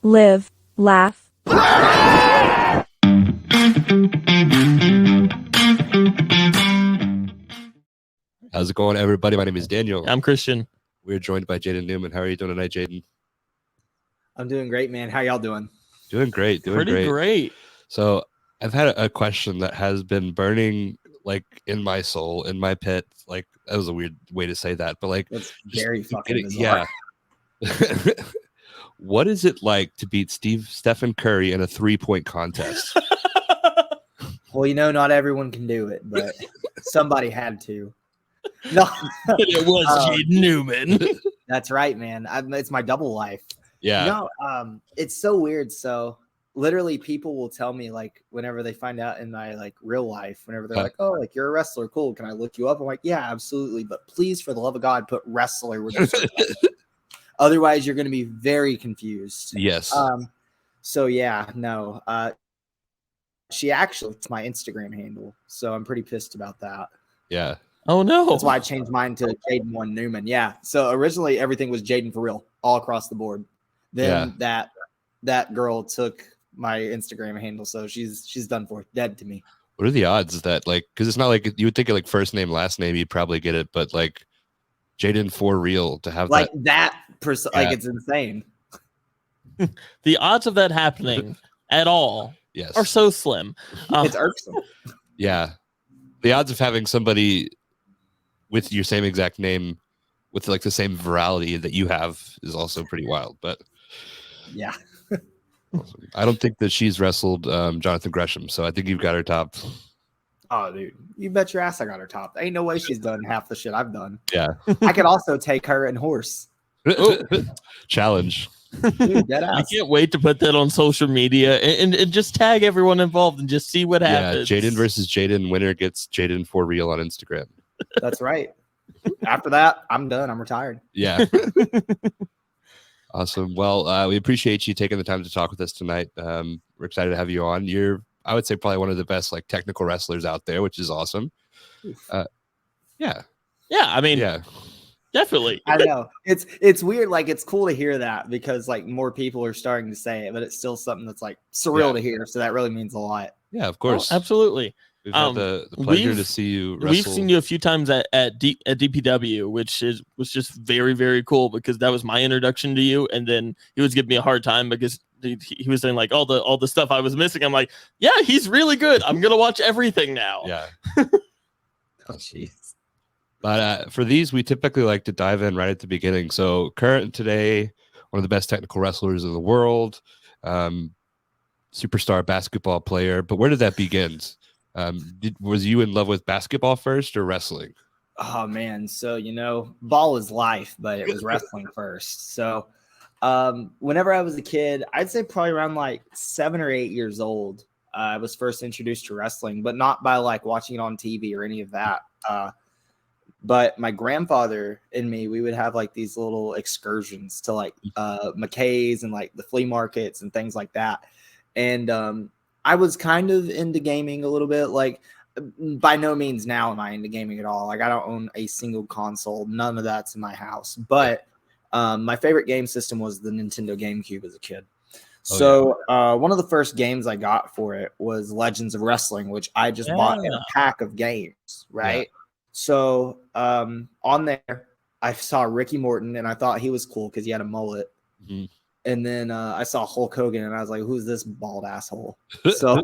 live, laugh. How's it going, everybody? My name is Daniel. I'm Christian. We're joined by Jaden Newman. How are you doing tonight, Jaden? I'm doing great, man. How y'all doing? Doing great. Pretty great. So I've had a question that has been burning like in my soul, in my pit. Like, that was a weird way to say that, but like, That's very fucking bizarre. Yeah. What is it like to beat Stephen Curry in a 3-point contest? Well, you know, not everyone can do it, but somebody had to. No, It was Jaden Newman. that's right, man. It's my double life. Yeah. No, it's so weird. So literally people will tell me, like, whenever they find out in my like real life, whenever they're like, oh, like, you're a wrestler, cool, can I look you up? I'm like, yeah, absolutely, but please, for the love of God, put wrestler with your otherwise you're going to be very confused. Yes. So yeah, no, she actually, it's my Instagram handle, so I'm pretty pissed about that. Yeah. Oh no. That's why I changed mine to Jaden Newman. Yeah. So originally everything was Jaden for real, all across the board. Then that girl took my Instagram handle, so she's done for, dead to me. What are the odds that, like, because it's not like you would think of like first name, last name, you'd probably get it, but like Jaden for real to have like that like it's insane. The odds of that happening at all are so slim. It's irksome. Yeah. The odds of having somebody with your same exact name with like the same virality that you have is also pretty wild, but yeah. I don't think that she's wrestled Jonathan Gresham, so I think you've got her top. Oh, dude, you bet your ass I got her top. Ain't no way she's done half the shit I've done. Yeah. I could also take her in horse. Challenge. Dude, dead I ass. can't wait to put that on social media and just tag everyone involved and just see what happens. Yeah, Jaden versus Jaden. Winner gets Jaden for real on Instagram. That's right. After that, I'm done. I'm retired. Yeah. Awesome. Well, we appreciate you taking the time to talk with us tonight. We're excited to have you on. You're, I would say, probably one of the best like technical wrestlers out there, which is awesome. Yeah. I mean, definitely. I know it's weird. Like, it's cool to hear that because like more people are starting to say it, but it's still something that's like surreal to hear. So that really means a lot. Yeah, of course. Oh, absolutely. We've had the pleasure to see you wrestle. We've seen you a few times at DPW, which was just very, very cool because that was my introduction to you. And then he was giving me a hard time because he was saying like all the stuff I was missing. I'm like, yeah, he's really good. I'm gonna watch everything now. Yeah. Oh, jeez. But for these, we typically like to dive in right at the beginning. So current today, one of the best technical wrestlers in the world, superstar basketball player. But where did that begin? Was you in love with basketball first or wrestling? Oh man, so ball is life, but it was wrestling first. So whenever I was a kid, I'd say probably around like 7 or 8 years old, I was first introduced to wrestling, but not by like watching it on TV or any of that. But my grandfather and me, we would have like these little excursions to like McKay's and like the flea markets and things like that. And I was kind of into gaming a little bit. Like, by no means now am I into gaming at all. Like, I don't own a single console. None of that's in my house. But my favorite game system was the Nintendo GameCube as a kid. One of the first games I got for it was Legends of Wrestling, which I just bought in a pack of games, right? Yeah. So on there, I saw Ricky Morton, and I thought he was cool because he had a mullet. Mm-hmm. And then I saw Hulk Hogan, and I was like, "Who's this bald asshole?" So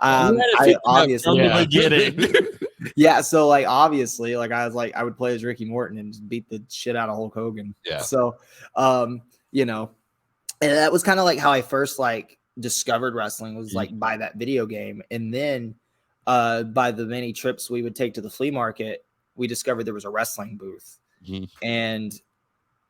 I obviously get it. Yeah. So like obviously, like I was like, I would play as Ricky Morton and just beat the shit out of Hulk Hogan. Yeah. So and that was kind of like how I first like discovered wrestling was like by that video game, and then by the many trips we would take to the flea market, we discovered there was a wrestling booth, and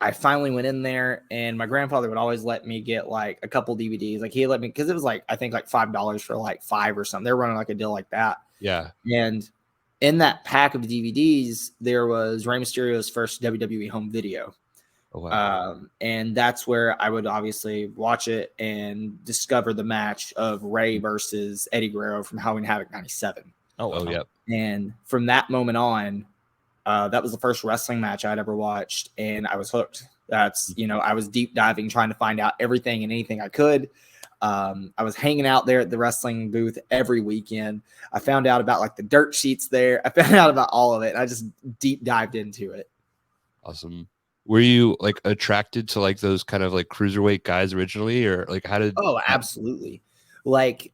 I finally went in there, and my grandfather would always let me get like a couple DVDs. Like, he let me, because it was like, I think like $5 for like 5 or something. They're running like a deal like that. Yeah. And in that pack of DVDs, there was Rey Mysterio's first WWE home video. Oh, wow. And that's where I would obviously watch it and discover the match of Rey versus Eddie Guerrero from Halloween Havoc 97. Oh, yep. And from that moment on, that was the first wrestling match I'd ever watched, and I was hooked. That's, I was deep diving, trying to find out everything and anything I could. I was hanging out there at the wrestling booth every weekend. I found out about like the dirt sheets there. I found out about all of it. And I just deep dived into it. Awesome. Were you like attracted to like those kind of like cruiserweight guys originally, or like how did? Oh, absolutely. Like,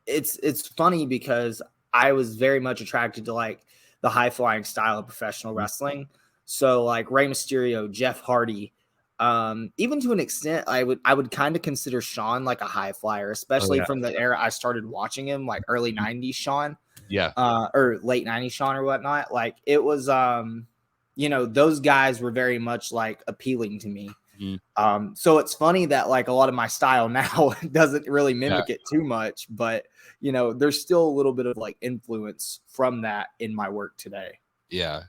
it's funny because I was very much attracted to like the high flying style of professional wrestling. So like Rey Mysterio, Jeff Hardy, even to an extent, I would kind of consider Sean like a high flyer, especially from the era I started watching him, like early 90s Sean. Yeah. Or late 90s Sean or whatnot. Like it was those guys were very much like appealing to me. So it's funny that like a lot of my style now doesn't really mimic it too much, but there's still a little bit of like influence from that in my work today. Yeah.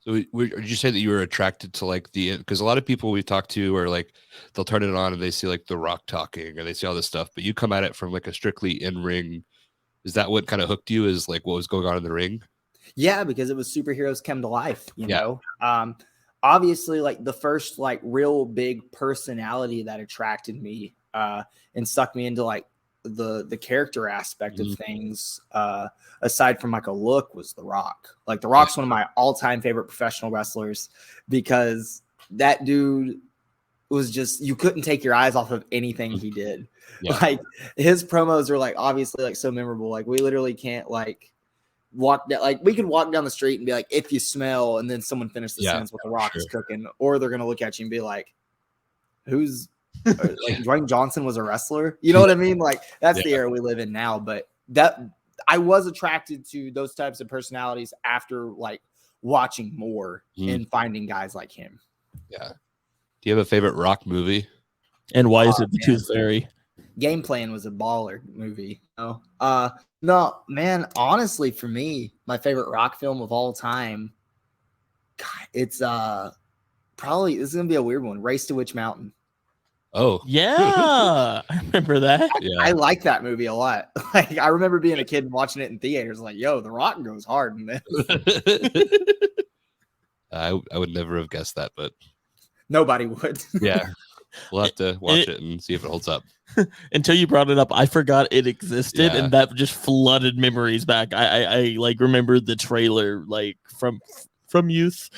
So did you say that you were attracted to like because a lot of people we talk to are like, they'll turn it on and they see like The Rock talking or they see all this stuff, but you come at it from like a strictly in-ring. Is that what kind of hooked you, is like what was going on in the ring? Yeah, because it was superheroes come to life, you know? Obviously like the first like real big personality that attracted me and sucked me into like the character aspect of things, aside from like a look, was The Rock. Like The Rock's one of my all-time favorite professional wrestlers because that dude was just, you couldn't take your eyes off of anything he did. Like his promos are like obviously like so memorable. Like we literally can't like walk down, like we could walk down the street and be like, if you smell, and then someone finish the sentence with The Rock is cooking, or they're gonna look at you and be like, who's like Dwayne Johnson was a wrestler, you know what I mean? Like that's the era we live in now. But that I was attracted to those types of personalities after like watching more and finding guys like him. Yeah. Do you have a favorite Rock movie? And why is it The Tooth Fairy? Game Plan was a baller movie. No, man, honestly, for me, my favorite Rock film of all time, God, it's probably, this is gonna be a weird one, Race to Witch Mountain. Oh yeah. I remember that. I like that movie a lot. Like I remember being a kid and watching it in theaters, like, yo, The Rock goes hard in this. I would never have guessed that, but nobody would. Yeah. We'll have to watch it and see if it holds up. Until you brought it up, I forgot it existed, and that just flooded memories back. I like remembered the trailer like from youth.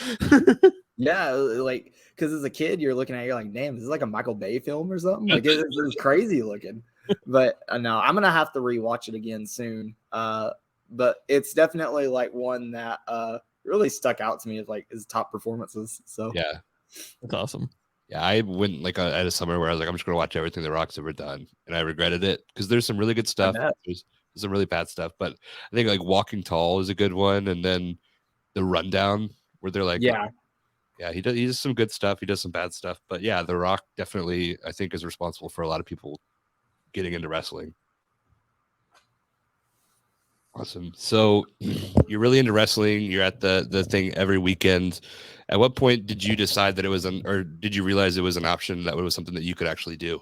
Yeah, like because as a kid, you're looking at it, you're like, damn, this is like a Michael Bay film or something. Like it's crazy looking. But no, I'm gonna have to rewatch it again soon. But it's definitely like one that really stuck out to me as like his top performances. So yeah, that's awesome. Yeah, I went like at a summer where I was like, I'm just gonna watch everything The Rock's ever done, and I regretted it because there's some really good stuff. There's some really bad stuff, but I think like Walking Tall is a good one, and then The Rundown, where they're like, yeah, he does some good stuff, he does some bad stuff, but yeah, The Rock definitely I think is responsible for a lot of people getting into wrestling. Awesome. So you're really into wrestling. You're at the thing every weekend. At what point did you decide that it was or did you realize it was an option, that it was something that you could actually do?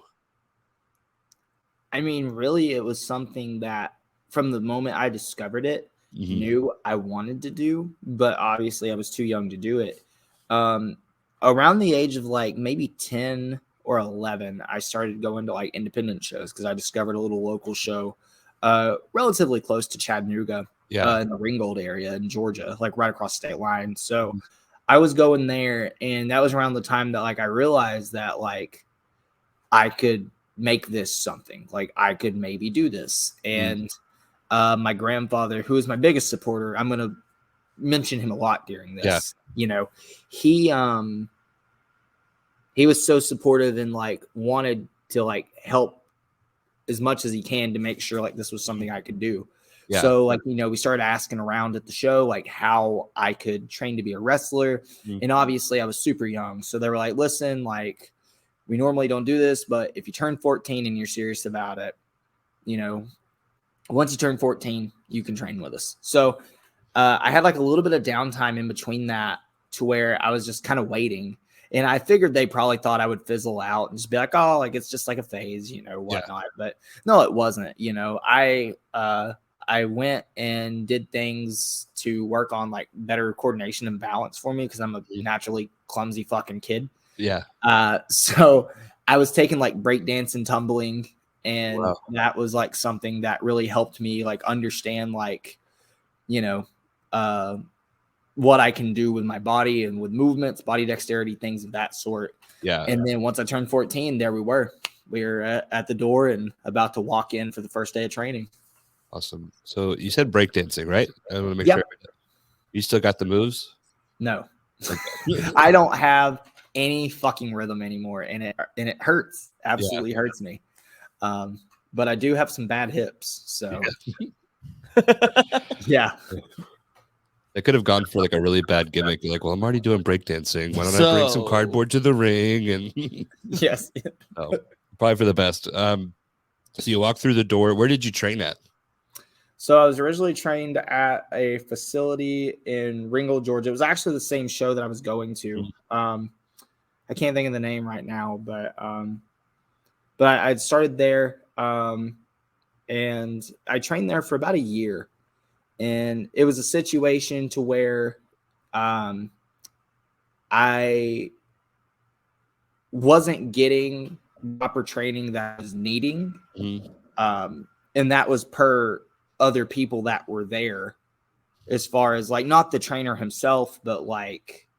I mean, really, it was something that from the moment I discovered it, knew I wanted to do, but obviously I was too young to do it. Around the age of like maybe 10 or 11, I started going to like independent shows because I discovered a little local show relatively close to Chattanooga, in the Ringgold area in Georgia, like right across state line. So I was going there, and that was around the time that like I realized that like I could make this something, like I could maybe do this. And my grandfather, who is my biggest supporter, I'm gonna mention him a lot during this. You know, he was so supportive and like wanted to like help as much as he can to make sure like this was something I could do. So like, you know, we started asking around at the show like how I could train to be a wrestler. And obviously I was super young. So they were like, listen, like we normally don't do this, but if you turn 14 and you're serious about it, you know, once you turn 14, you can train with us. So I had like a little bit of downtime in between that to where I was just kind of waiting. And I figured they probably thought I would fizzle out and just be like, oh, like it's just like a phase, you know, whatnot. But no, it wasn't. You know, I went and did things to work on like better coordination and balance for me because I'm a naturally clumsy fucking kid. Yeah. So I was taking like breakdance and tumbling, and Wow. that was like something that really helped me like understand like, you know, what I can do with my body and with movements, body dexterity, things of that sort. Yeah. And then once I turned 14, there we were. We were at the door and about to walk in for the first day of training. Awesome. So you said breakdancing, right? I want to make Yep. sure. You still got the moves? No. Okay. I don't have any fucking rhythm anymore, and it hurts. Absolutely hurts me. But I do have some bad hips, so yeah. They could have gone for like a really bad gimmick. You're like, well, I'm already doing breakdancing. Why don't I bring some cardboard to the ring? And yes, oh, probably for the best. So you walk through the door. Where did you train at? So I was originally trained at a facility in Ringgold, Georgia. It was actually the same show that I was going to. I can't think of the name right now, but I started there, and I trained there for about a year. And it was a situation to where I wasn't getting proper training that I was needing. And that was per other people that were there, as far as like not the trainer himself, but like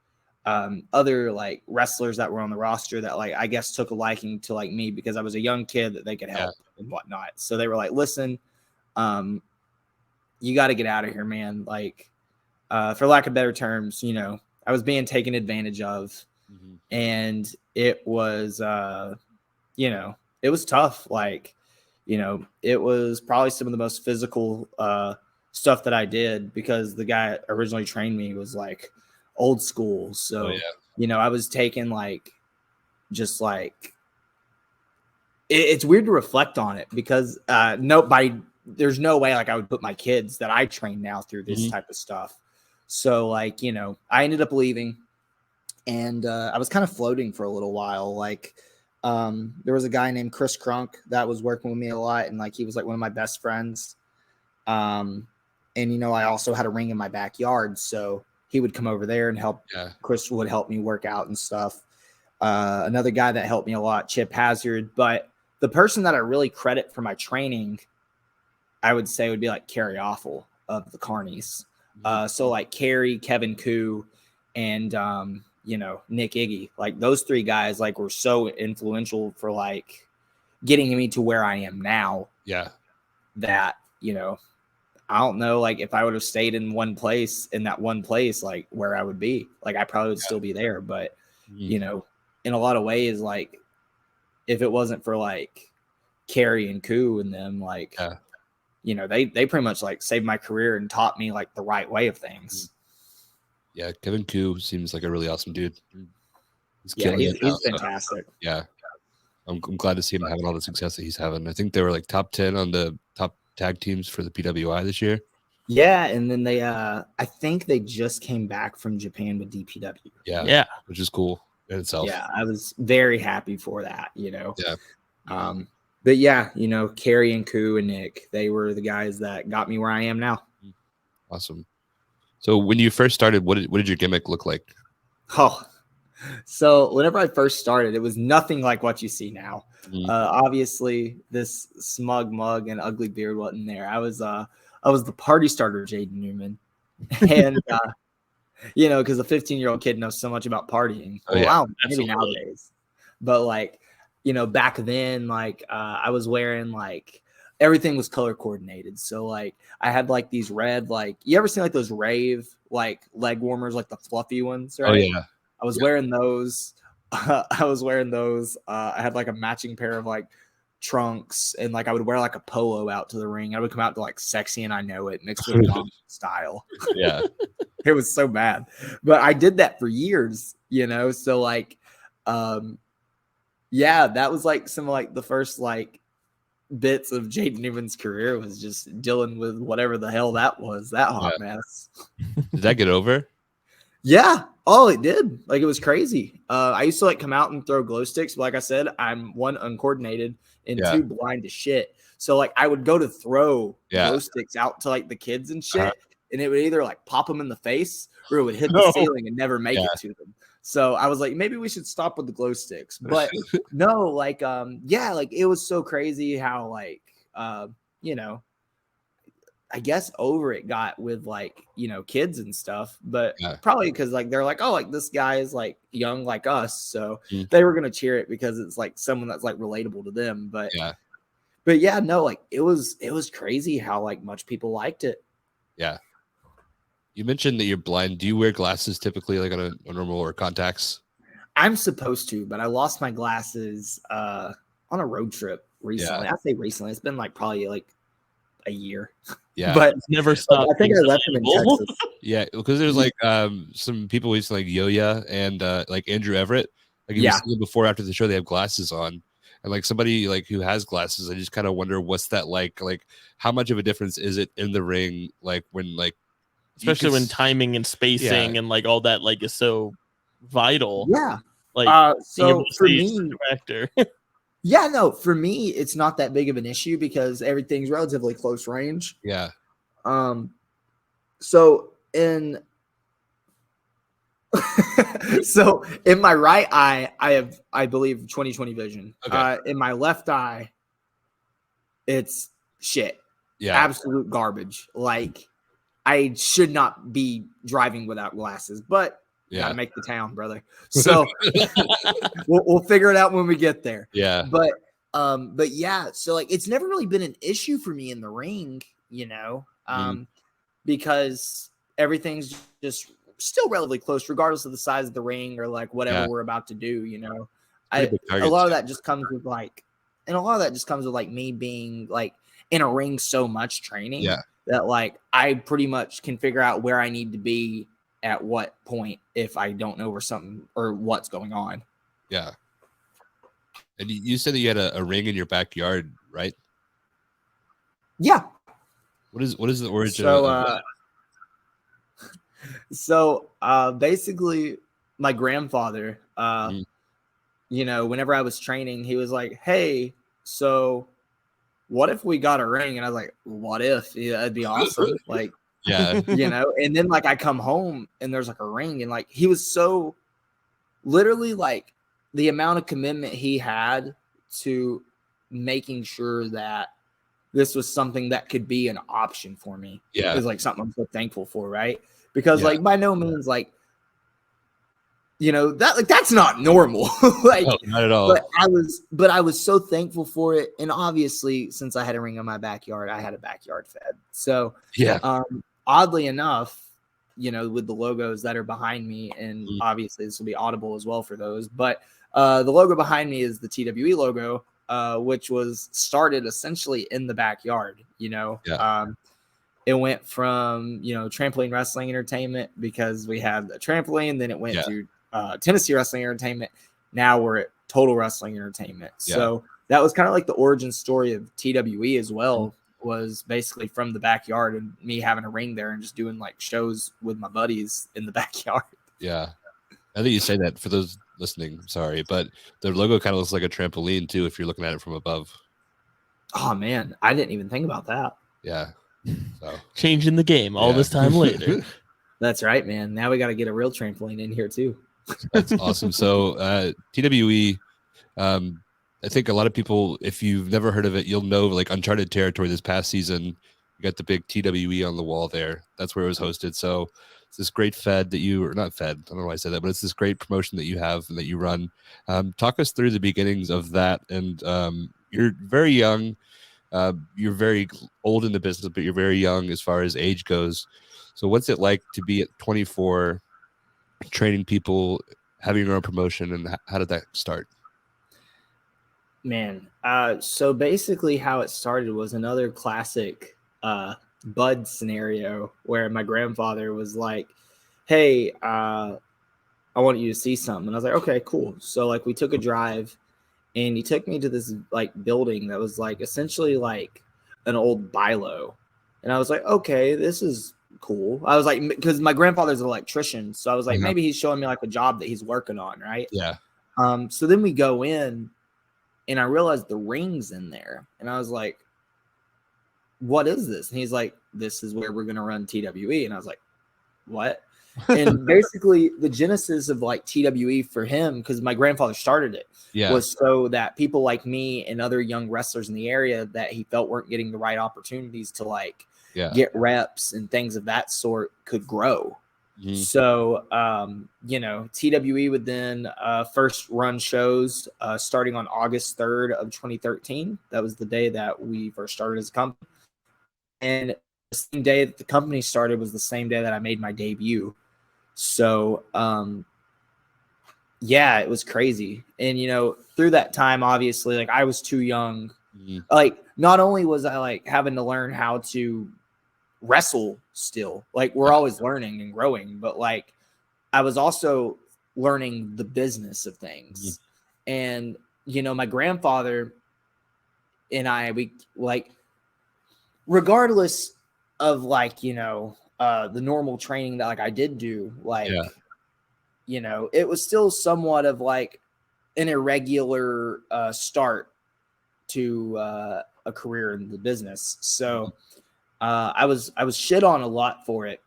other like wrestlers that were on the roster that like I guess took a liking to like me because I was a young kid that they could help and whatnot. So they were like, listen, you got to get out of here, man. Like, for lack of better terms, you know, I was being taken advantage of, and it was, you know, it was tough. Like, you know, it was probably some of the most physical stuff that I did because the guy that originally trained me was like old school. So, you know, I was taking like, just like, it's weird to reflect on it because there's no way like I would put my kids that I train now through this type of stuff. So like, you know, I ended up leaving, and I was kind of floating for a little while. Like, there was a guy named Chris Crunk that was working with me a lot, and like he was like one of my best friends. And you know, I also had a ring in my backyard, so he would come over there and help. Chris would help me work out and stuff. Another guy that helped me a lot, Chip Hazard. But the person that I really credit for my training, I would say, would be like Kerry Awful of the Carnies. So like Kerry, Kevin Koo, and you know, Nick Iggy, like those three guys like were so influential for like getting me to where I am now. Yeah. That, you know, I don't know, like if I would have stayed in that one place, like where I would be, like I probably would still be there. But you know, in a lot of ways, like if it wasn't for like Kerry and Koo and them, like, you know, they pretty much like saved my career and taught me like the right way of things. Yeah, Kevin Koo seems like a really awesome dude. He's fantastic. So, yeah, I'm glad to see him having all the success that he's having. I think they were like top 10 on the top tag teams for the PWI this year. Yeah, and then they I think they just came back from Japan with DPW. Yeah, which is cool in itself. Yeah, I was very happy for that, you know. Yeah. But yeah, you know, Kerry and Koo and Nick, they were the guys that got me where I am now. Awesome. So when you first started, what did your gimmick look like? Oh, so whenever I first started, it was nothing like what you see now. Obviously, this smug mug and ugly beard wasn't there. I was the party starter, Jaden Newman, and you know, because a 15-year-old kid knows so much about partying. Well, maybe nowadays, but like, you know, back then, like I was wearing like everything was color coordinated. So like I had like these red, like you ever seen like those rave like leg warmers, like the fluffy ones, right? Oh yeah. I was wearing those. I had like a matching pair of like trunks, and like I would wear like a polo out to the ring. I would come out to like Sexy and I Know It mixed with Dom style. Yeah. It was so bad. But I did that for years, you know. So like yeah, that was like some of like the first like bits of Jaden Newman's career was just dealing with whatever the hell that was, that hot mess. Did that get over? Yeah. Oh, it did. Like it was crazy. I used to like come out and throw glow sticks. But like I said, I'm one, uncoordinated, and two, blind to shit. So like I would go to throw glow sticks out to like the kids and shit. and it would either like pop them in the face or it would hit the No. ceiling and never make it to them. So I was like, maybe we should stop with the glow sticks. But no, like yeah, like it was so crazy how like you know, I guess over it got with like, you know, kids and stuff, but probably because like they're like, oh, like this guy is like young like us, so they were gonna cheer it because it's like someone that's like relatable to them. But yeah, no, like it was crazy how like much people liked it. Yeah. You mentioned that you're blind. Do you wear glasses typically, like on a normal or contacts? I'm supposed to, but I lost my glasses on a road trip recently. I say recently, it's been like probably like a year. Yeah, but never stopped. I think I left them in Texas. Yeah, because there's like some people used to like Yoya and like Andrew Everett. Like you see them before after the show, they have glasses on, and like somebody like who has glasses, I just kind of wonder what's that like how much of a difference is it in the ring, like when like especially when timing and spacing and like all that like is so vital. Yeah, like so for me, actor. Yeah, no, for me, it's not that big of an issue because everything's relatively close range. Yeah. So in my right eye, I have, I believe, 20/20 vision. Okay. In my left eye, it's shit. Yeah. Absolute garbage. Like I should not be driving without glasses, but gotta make the town, brother. So we'll figure it out when we get there. Yeah. But yeah, so like it's never really been an issue for me in the ring, you know, because everything's just still relatively close, regardless of the size of the ring or like whatever we're about to do, you know. A lot of that just comes with like, and a lot of that just comes with like me being like in a ring so much training that like I pretty much can figure out where I need to be at what point if I don't know where something or what's going on. Yeah. And you said that you had a ring in your backyard, right? Yeah. What is the origin of that? So basically my grandfather, you know, whenever I was training, he was like, hey, so what if we got a ring? And I was like, what if? Yeah, that'd be awesome. Like, yeah, you know, and then like I come home and there's like a ring, and like he was so literally like the amount of commitment he had to making sure that this was something that could be an option for me. Is like something I'm so thankful for, right? Because like by no means like, you know, that like that's not normal. Like no, not at all. But I was so thankful for it. And obviously, since I had a ring in my backyard, I had a backyard fed. So oddly enough, you know, with the logos that are behind me, and obviously this will be audible as well for those, but the logo behind me is the TWE logo, which was started essentially in the backyard, you know. It went from, you know, trampoline wrestling entertainment because we had a trampoline, then it went to Tennessee Wrestling Entertainment. Now we're at Total Wrestling Entertainment. So that was kind of like the origin story of TWE as well, was basically from the backyard and me having a ring there and just doing like shows with my buddies in the backyard. Yeah. I think you say that for those listening, sorry, but the logo kind of looks like a trampoline too if you're looking at it from above. Oh man, I didn't even think about that. Yeah. So changing the game all this time later. That's right, man. Now we got to get a real trampoline in here too. That's awesome. So TWE, I think a lot of people, if you've never heard of it, you'll know like uncharted territory. This past season, you got the big TWE on the wall there. That's where it was hosted. So it's this great fed that you, or not fed, I don't know why I said that, but it's this great promotion that you have and that you run. Talk us through the beginnings of that. And you're very young. You're very old in the business, but you're very young as far as age goes. So what's it like to be at 24, training people, having your own promotion, and how did that start? Man, so basically how it started was another classic Bud scenario where my grandfather was like, hey, I want you to see something. And I was like, okay, cool. So like we took a drive, and he took me to this like building that was like essentially like an old bilo. And I was like, okay, this is cool. I was like, because my grandfather's an electrician. So I was like, maybe he's showing me like a job that he's working on. Right. Yeah. So then we go in and I realized the ring's in there. And I was like, what is this? And he's like, this is where we're going to run TWE. And I was like, what? And basically the genesis of like TWE for him, because my grandfather started it, was so that people like me and other young wrestlers in the area that he felt weren't getting the right opportunities to like get reps and things of that sort could grow. So, you know, TWE would then first run shows starting on August 3rd of 2013. That was the day that we first started as a company. And the same day that the company started was the same day that I made my debut. So, yeah, it was crazy. And, you know, through that time, obviously, like I was too young. Like, not only was I like having to learn how to wrestle still, like we're always learning and growing, but like I was also learning the business of things. And, you know, my grandfather and we like, regardless of like, you know, the normal training that like I did do, like, you know, it was still somewhat of like an irregular start to a career in the business. So I was shit on a lot for it.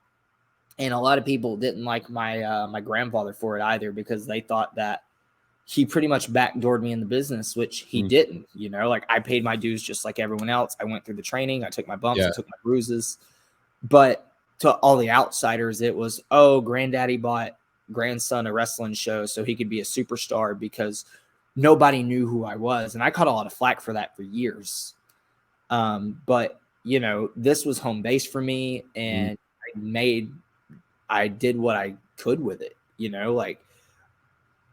And a lot of people didn't like my grandfather for it either, because they thought that he pretty much backdoored me in the business, which he didn't. You know, like I paid my dues just like everyone else. I went through the training. I took my bumps. I took my bruises. But to all the outsiders, it was, oh, granddaddy bought grandson a wrestling show so he could be a superstar, because nobody knew who I was. And I caught a lot of flack for that for years. But, you know, this was home base for me, and I did what I could with it. You know, like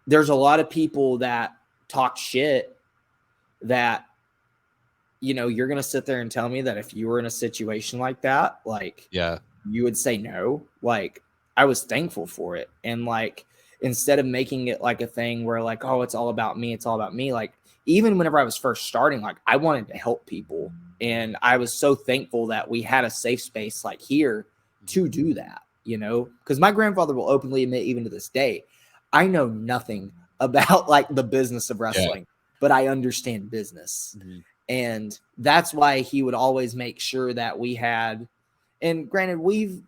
there's a lot of people that talk shit that, you know, you're going to sit there and tell me that if you were in a situation like that, like, you would say no. Like, I was thankful for it. And like, instead of making it like a thing where like, oh, it's all about me, like, even whenever I was first starting, like I wanted to help people. And I was so thankful that we had a safe space like here to do that, you know, because my grandfather will openly admit, even to this day, I know nothing about like the business of wrestling, but I understand business. And that's why he would always make sure that we had, and granted, we've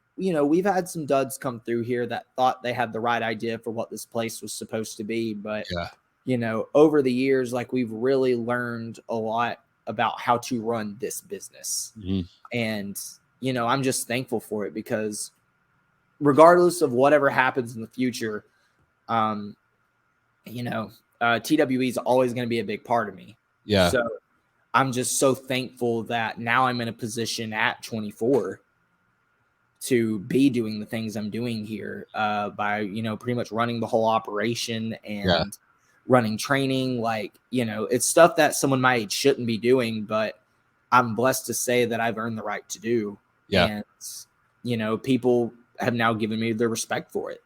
had some duds come through here that thought they had the right idea for what this place was supposed to be. But, you know, over the years, like we've really learned a lot about how to run this business. And, you know, I'm just thankful for it, because regardless of whatever happens in the future, you know, TWE is always going to be a big part of me. So I'm just so thankful that now I'm in a position at 24 to be doing the things I'm doing here, by, you know, pretty much running the whole operation and running training. Like, you know, it's stuff that someone my age shouldn't be doing, but I'm blessed to say that I've earned the right to do. And, you know, people have now given me their respect for it.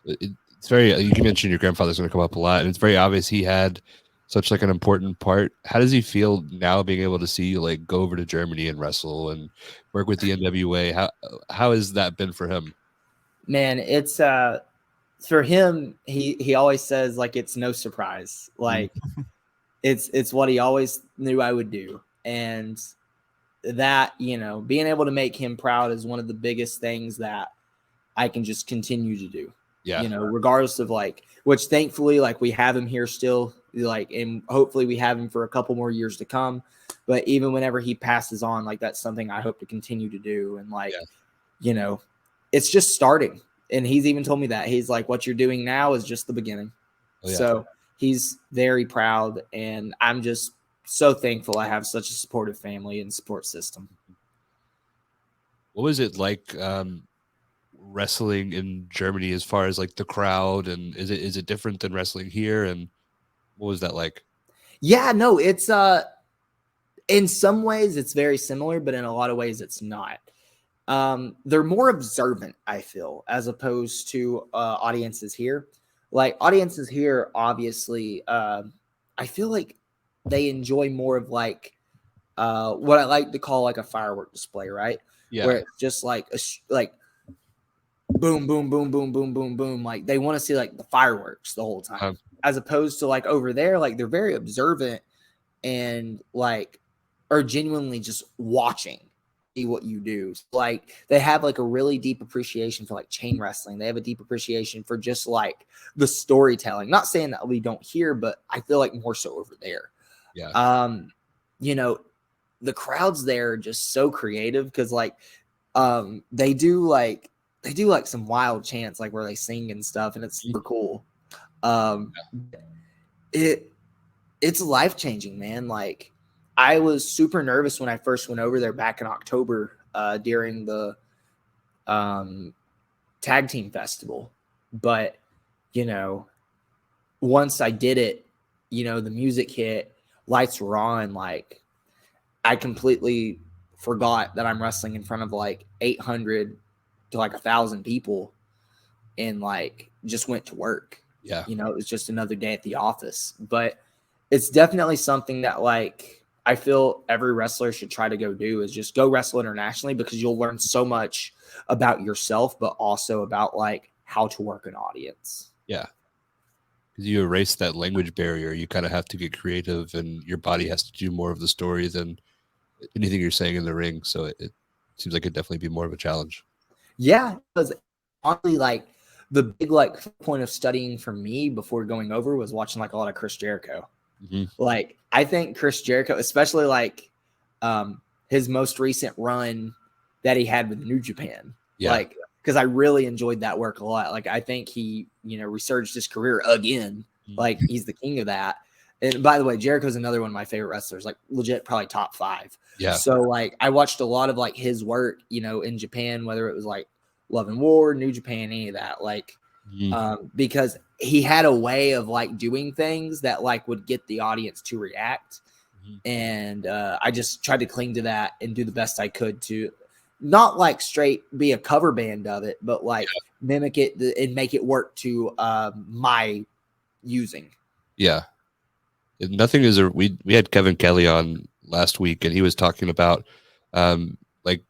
It's very, you mentioned your grandfather's going to come up a lot, and it's very obvious he had such like an important part. How does he feel now being able to see you like go over to Germany and wrestle and work with the NWA? How has that been for him? Man, it's for him, he always says like it's no surprise. Like it's what he always knew I would do. And that, you know, being able to make him proud is one of the biggest things that I can just continue to do. You know, regardless of like, which thankfully, like we have him here still, like, and hopefully we have him for a couple more years to come. But even whenever he passes on, like that's something I hope to continue to do. And like, you know, it's just starting. And he's even told me that he's like, what you're doing now is just the beginning. So he's very proud, and I'm just so thankful I have such a supportive family and support system. What was it like wrestling in Germany as far as like the crowd, and is it different than wrestling here, and what was that like? Yeah, no, it's in some ways it's very similar, but in a lot of ways it's not. They're more observant, I feel, as opposed to audiences here. Like audiences here, obviously, I feel like they enjoy more of like what I like to call like a firework display, right? Where it's just like like boom, boom, boom, boom, boom, boom, boom. Like they want to see like the fireworks the whole time, as opposed to like over there, like they're very observant and like are genuinely just watching what you do. Like they have like a really deep appreciation for like chain wrestling. They have a deep appreciation for just like the storytelling. Not saying that we don't hear, but I feel like more so over there. Yeah. You know, the crowds there are just so creative because like they do like some wild chants like where they sing and stuff, and it's super cool. It's life-changing, man. Like I was super nervous when I first went over there back in October during the tag team festival. But, you know, once I did it, you know, the music hit, lights were on, like I completely forgot that I'm wrestling in front of like 800 to like 1,000 people and like just went to work. Yeah. You know, it was just another day at the office. But it's definitely something that like I feel every wrestler should try to go do is just go wrestle internationally because you'll learn so much about yourself, but also about like how to work an audience. Yeah. Because you erase that language barrier. You kind of have to get creative, and your body has to do more of the story than anything you're saying in the ring. So it seems like it'd definitely be more of a challenge. Yeah, because honestly, like the big like point of studying for me before going over was watching like a lot of Chris Jericho. Mm-hmm. Like I think Chris Jericho, especially like his most recent run that he had with New Japan, like because I really enjoyed that work a lot. Like I think he, you know, resurged his career again. Like he's the king of that. And by the way, Jericho's another one of my favorite wrestlers, like legit, probably top 5. Yeah. So like I watched a lot of like his work, you know, in Japan, whether it was like Love and War, New Japan, any of that, like because he had a way of like doing things that like would get the audience to react. And I just tried to cling to that and do the best I could to not like straight be a cover band of it, but like mimic it and make it work to my using. Yeah. Nothing is we had Kevin Kelly on last week, and he was talking about like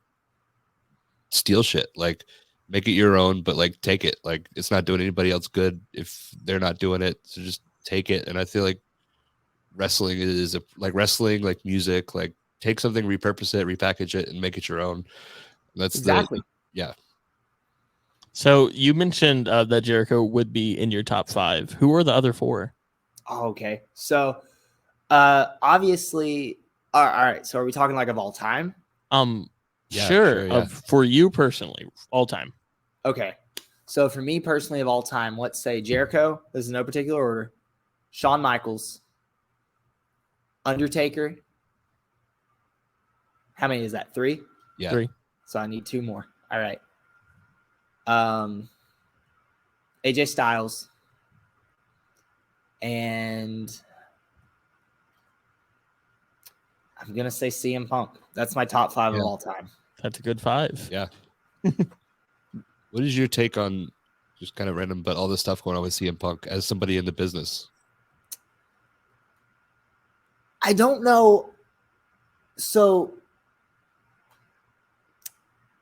steal shit, like make it your own, but like take it. Like it's not doing anybody else good if they're not doing it. So just take it. And I feel like wrestling is like wrestling, like music, like take something, repurpose it, repackage it, and make it your own. That's exactly. Yeah. So you mentioned that Jericho would be in your top 5. Who are the other 4? Oh, okay. So obviously, all right. So are we talking like of all time? Sure. For you personally, all time. Okay. So for me personally, of all time, let's say Jericho. This is no particular order. Shawn Michaels, Undertaker. How many is that? 3? Yeah. 3. So I need 2 more. All right. AJ Styles and I'm gonna say CM Punk. That's my top 5 of all time. That's a good 5. Yeah. What is your take on just kind of random, but all this stuff going on with CM Punk as somebody in the business? I don't know. So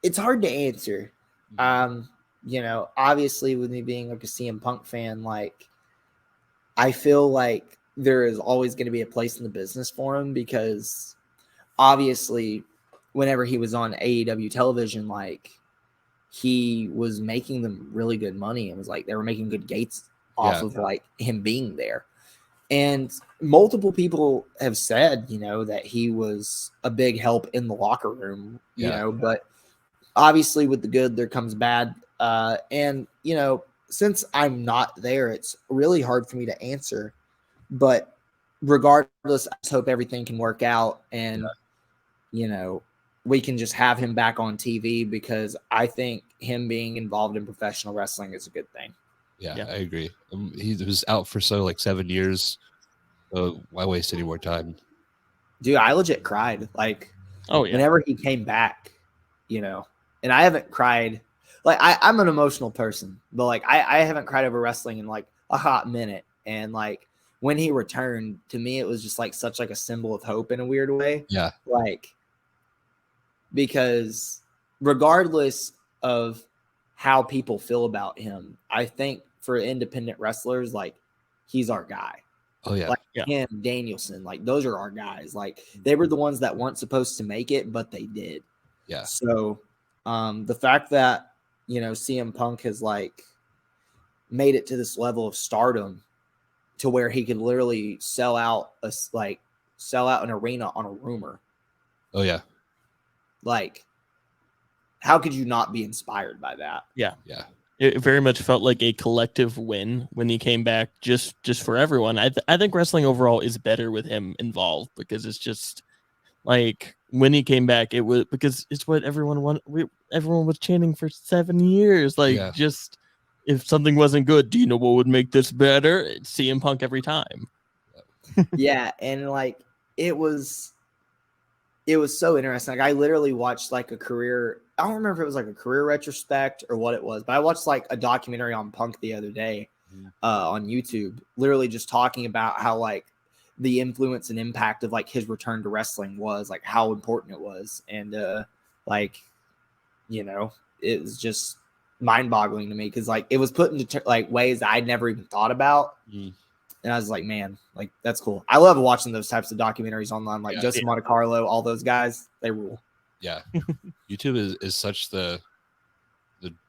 it's hard to answer. You know, obviously with me being like a CM Punk fan, like I feel like there is always going to be a place in the business for him because obviously whenever he was on AEW television, like he was making them really good money and was like they were making good gates off of like him being there. And multiple people have said, you know, that he was a big help in the locker room, you know, but obviously with the good, there comes bad. And, you know, since I'm not there, it's really hard for me to answer. But regardless, I just hope everything can work out and, you know, we can just have him back on TV because I think him being involved in professional wrestling is a good thing. Yeah. I agree. He was out for 7 years. Why waste any more time? Dude, I legit cried. Like, whenever he came back, you know, and I haven't cried. Like, I'm an emotional person, but like, I haven't cried over wrestling in like a hot minute. And like, when he returned, to me, it was just like such like a symbol of hope in a weird way. Yeah. Like, because regardless of how people feel about him, I think for independent wrestlers, like he's our guy. Oh yeah. Like Yeah. him, Danielson, like those are our guys. Like they were the ones that weren't supposed to make it, but they did. Yeah. So the fact that, you know, CM Punk has like made it to this level of stardom to where he could literally sell out an arena on a rumor. Oh yeah. Like, how could you not be inspired by that? Yeah. Yeah. It very much felt like a collective win when he came back, just for everyone. I think wrestling overall is better with him involved, because it's just like when he came back, it was because it's what everyone wanted. Everyone was chanting for 7 years. Like, Yeah. just if something wasn't good, do you know what would make this better? It's CM Punk every time. Yeah, and like it was so interesting. Like I literally watched like a career. I don't remember if it was like a career retrospect or what it was, but I watched like a documentary on Punk the other day on YouTube, literally just talking about how like the influence and impact of like his return to wrestling was, like how important it was, and like, you know, it was just mind-boggling to me because like it was put into like ways that I'd never even thought about. And I was like, man, like that's cool. I love watching those types of documentaries online, like Joseph Monte Carlo, all those guys, they rule. Yeah. YouTube is such the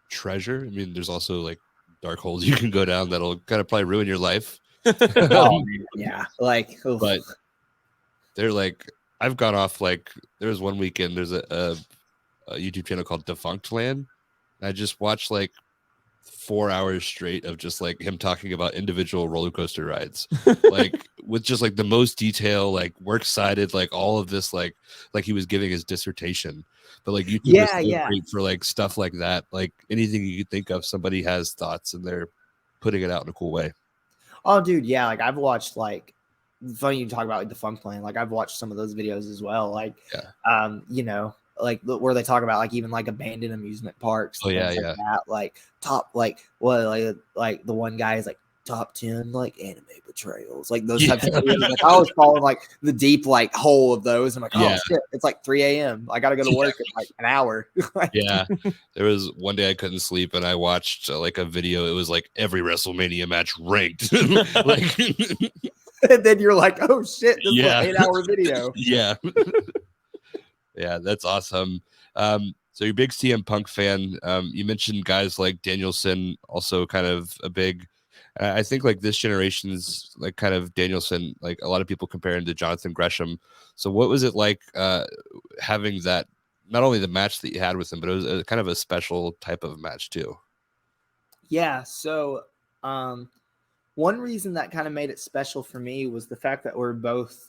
treasure. I mean, there's also like dark holes you can go down that'll kind of probably ruin your life. Oh, man, yeah. Like, oof. But they're like, I've gone off, like there was one weekend, there's a YouTube channel called Defunct Land. And I just watched like 4 hours straight of just like him talking about individual roller coaster rides, like with just like the most detail, like works cited, like all of this, like he was giving his dissertation. But like YouTube is so great for like stuff like that. Like anything you could think of, somebody has thoughts and they're putting it out in a cool way. Oh, dude, yeah. Like I've watched like, funny you talk about like the Funk Plan. Like I've watched some of those videos as well. Like, you know, like where they talk about like even like abandoned amusement parks. Oh yeah, like yeah. that. Like top, like what, like the one guy is like top 10 like anime betrayals, like those types of videos. Like I was following like the deep like hole of those. I'm like, oh shit, it's like 3 a.m. I gotta go to work in like an hour. Yeah, there was one day I couldn't sleep and I watched like a video. It was like every WrestleMania match ranked. Like, and then you're like, oh shit, this is an 8-hour video. Yeah. Yeah, that's awesome. So you're a big CM Punk fan. You mentioned guys like Danielson, also kind of a big. I think like this generation's like kind of Danielson. Like a lot of people compare him to Jonathan Gresham. So what was it like having that? Not only the match that you had with him, but it was kind of a special type of match too. Yeah. So one reason that kind of made it special for me was the fact that we're both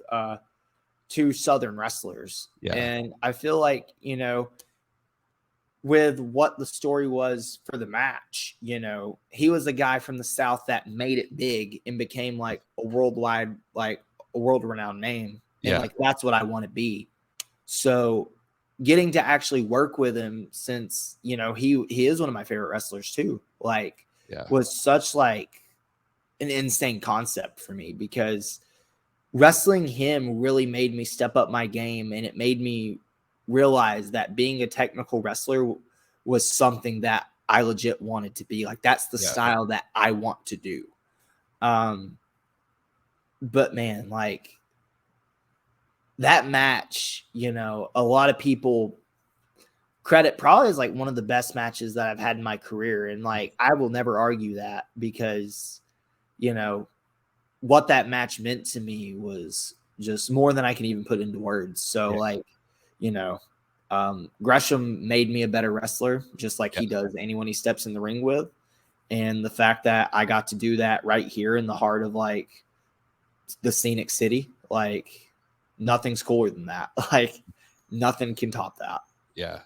two Southern wrestlers. Yeah. And I feel like, you know, with what the story was for the match, you know, he was a guy from the South that made it big and became like a worldwide, like a world renowned name. And like, that's what I want to be. So getting to actually work with him, since, you know, he is one of my favorite wrestlers too, like was such like an insane concept for me, because wrestling him really made me step up my game, and it made me realize that being a technical wrestler was something that I legit wanted to be. Like that's the style that I want to do. But man, like that match, you know, a lot of people credit probably as like one of the best matches that I've had in my career. And like, I will never argue that, because, you know, what that match meant to me was just more than I can even put into words. So like, you know, Gresham made me a better wrestler, just like he does anyone he steps in the ring with. And the fact that I got to do that right here in the heart of like the scenic city, like nothing's cooler than that. Like nothing can top that. Yeah.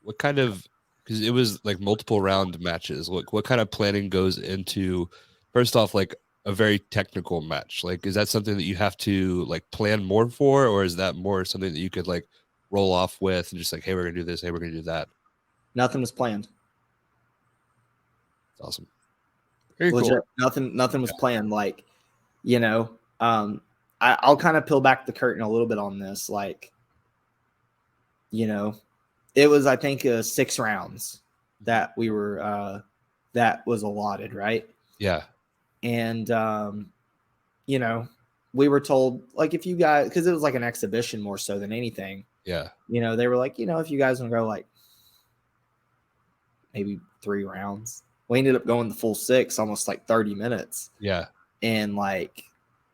What kind of, because it was like multiple round matches, what kind of planning goes into, first off, like a very technical match? Like, is that something that you have to like plan more for, or is that more something that you could like roll off with and just like, hey, we're gonna do this, hey, we're gonna do that? Nothing was planned. It's awesome. Very cool. Nothing was planned. Like, you know, I'll kind of peel back the curtain a little bit on this. Like, you know, it was, I think, 6 rounds that we were that was allotted, right? Yeah. And you know, we were told, like, if you guys, because it was like an exhibition more so than anything. Yeah. You know, they were like, if you guys want to go like maybe 3 rounds. We ended up going the full 6, almost like 30 minutes. Yeah. And like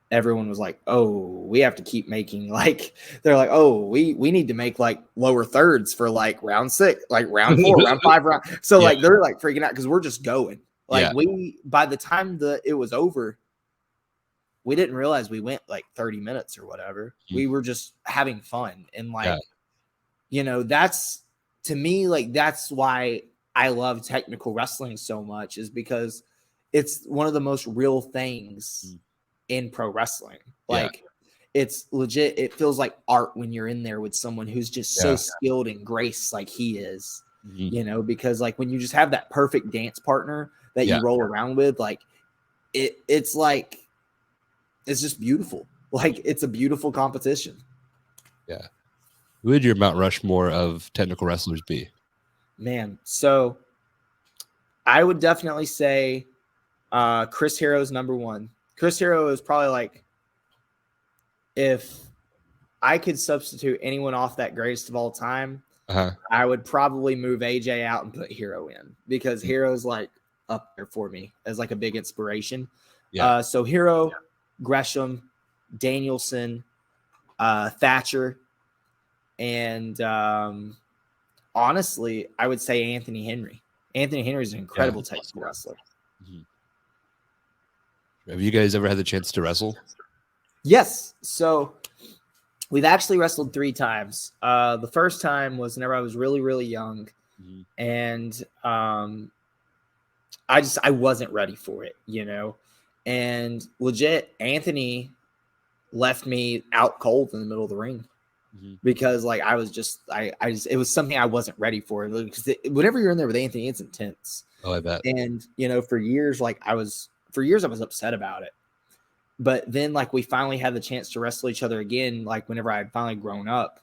everyone was like, oh, we have to keep making like, they're like, oh, we need to make like lower thirds for like round 6, like round 4, round 5, round. So like they're like freaking out because we're just going. Like by the time it was over, we didn't realize we went like 30 minutes or whatever. We were just having fun. And like, that's, to me, like, that's why I love technical wrestling so much, is because it's one of the most real things in pro wrestling. Like, it's legit. It feels like art when you're in there with someone who's just so skilled and graced like he is, because like when you just have that perfect dance partner that you roll around with, like it's like, it's just beautiful. Like, it's a beautiful competition. Yeah. Who would your Mount Rushmore of technical wrestlers be? Man, so I would definitely say Chris Hero's number 1. Chris Hero is probably like, if I could substitute anyone off that greatest of all time, I would probably move AJ out and put Hero in, because Hero's like up there for me as like a big inspiration. So Hero, Gresham, Danielson, Thatcher, and honestly, I would say Anthony Henry. Anthony Henry is an incredible technical wrestler. Have you guys ever had the chance to wrestle? Yes. So we've actually wrestled 3 times. The first time was whenever I was really, really young. And I wasn't ready for it, and legit, Anthony left me out cold in the middle of the ring. Because like I was just it was something I wasn't ready for, because whenever you're in there with Anthony, it's intense. Oh, I bet. And for years I was upset about it, but then like we finally had the chance to wrestle each other again, like whenever I had finally grown up.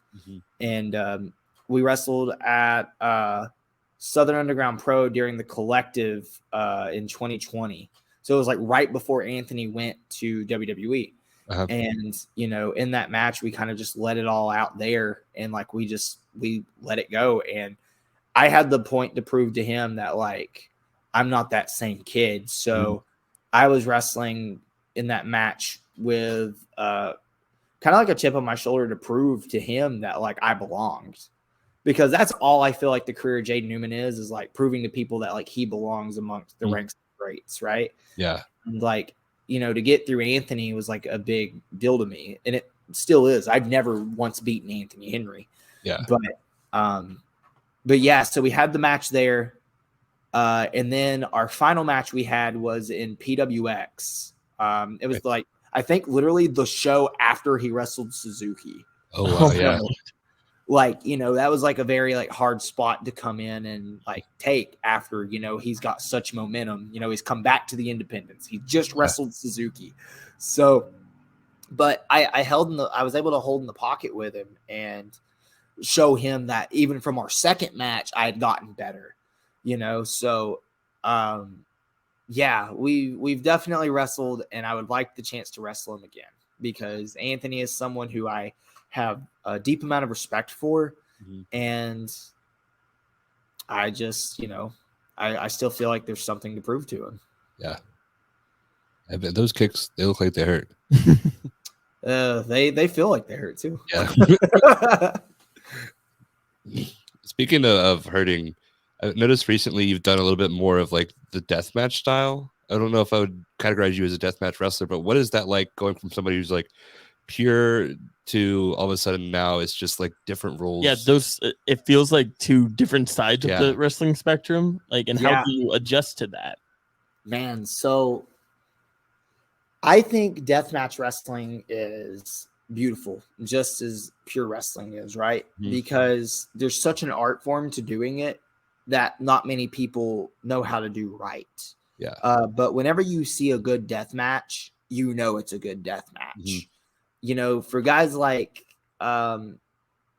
And we wrestled at Southern Underground Pro during the Collective in 2020. So it was like right before Anthony went to WWE. And in that match we kind of just let it all out there, and like we let it go. And I had the point to prove to him that like I'm not that same kid. So I was wrestling in that match with kind of like a chip on my shoulder to prove to him that like I belonged, because that's all I feel like the career of Jaden Newman is like proving to people that like he belongs amongst the ranks of greats, right? And like, to get through Anthony was like a big deal to me, and it still is. I've never once beaten Anthony Henry. But yeah, so we had the match there. And then our final match we had was in PWX. It was like, I think literally the show after he wrestled Suzuki. Oh, wow, yeah. Like, that was like a very like hard spot to come in and like take after, he's got such momentum. He's come back to the independents. He just wrestled Suzuki. So, but I was able to hold in the pocket with him and show him that even from our second match, I had gotten better, So, yeah, we've definitely wrestled, and I would like the chance to wrestle him again, because Anthony is someone who I have a deep amount of respect for. And I just, I still feel like there's something to prove to him. Yeah. I bet those kicks, they look like they hurt. They feel like they hurt too. Yeah. Speaking of hurting, I noticed recently you've done a little bit more of like the deathmatch style. I don't know if I would categorize you as a deathmatch wrestler, but what is that like, going from somebody who's like pure to all of a sudden now it's just like different roles? Yeah, it feels like 2 different sides of the wrestling spectrum. Like, and how do you adjust to that? Man, so I think deathmatch wrestling is beautiful, just as pure wrestling is, right? Because there's such an art form to doing it that not many people know how to do right. But whenever you see a good death match, it's a good death match. For guys like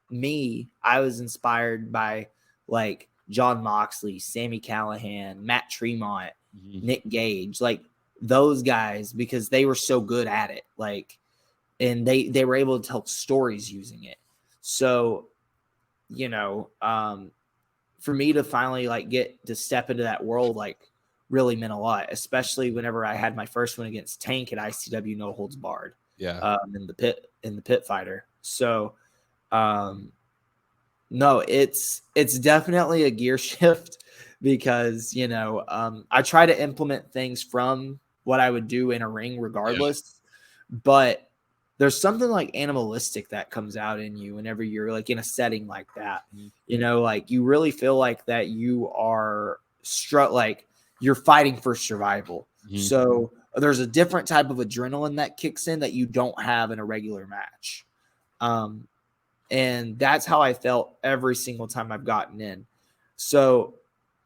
me, I was inspired by like John Moxley, Sami Callihan, Matt Tremont, Nick Gage. Like, those guys because they were so good at it. Like, and they were able to tell stories using it. So, you know, for me to finally like get to step into that world, like really meant a lot, especially whenever I had my first one against Tank at ICW No Holds Barred. Yeah. In the pit fighter. So, no, it's definitely a gear shift because, you know, I try to implement things from what I would do in a ring regardless, but there's something like animalistic that comes out in you whenever you're like in a setting like that. You know, like you really feel like that you are like you're fighting for survival. So there's a different type of adrenaline that kicks in that you don't have in a regular match. And that's how I felt every single time I've gotten in. So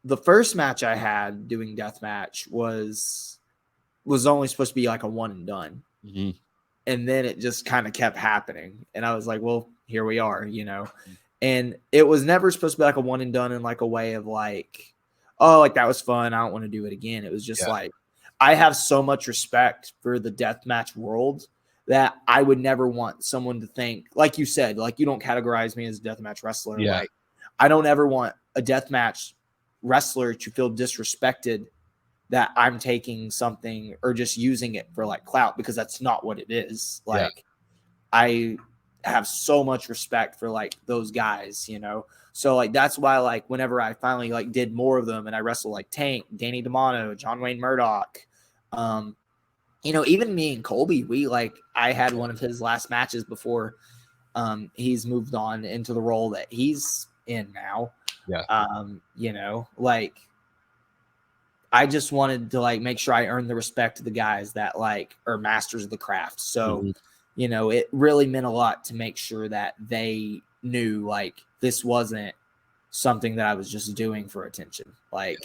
the first match I had doing Deathmatch was only supposed to be like a one and done. And then it just kind of kept happening. And I was like, well, here we are, you know. And it was never supposed to be like a one and done in like a way of like, oh, like that was fun, I don't want to do it again. It was just like, I have so much respect for the deathmatch world that I would never want someone to think, like you said, like you don't categorize me as a deathmatch wrestler. Like I don't ever want a deathmatch wrestler to feel disrespected that I'm taking something or just using it for like clout, because that's not what it is. Like I have so much respect for like those guys, you know? So like, that's why, like, whenever I finally like did more of them and I wrestled like Tank, Danny DeMano, John Wayne Murdoch, you know, even me and Colby, I had one of his last matches before he's moved on into the role that he's in now. You know, like I just wanted to like make sure I earned the respect of the guys that like are masters of the craft. So, you know, it really meant a lot to make sure that they knew like this wasn't something that I was just doing for attention. Like,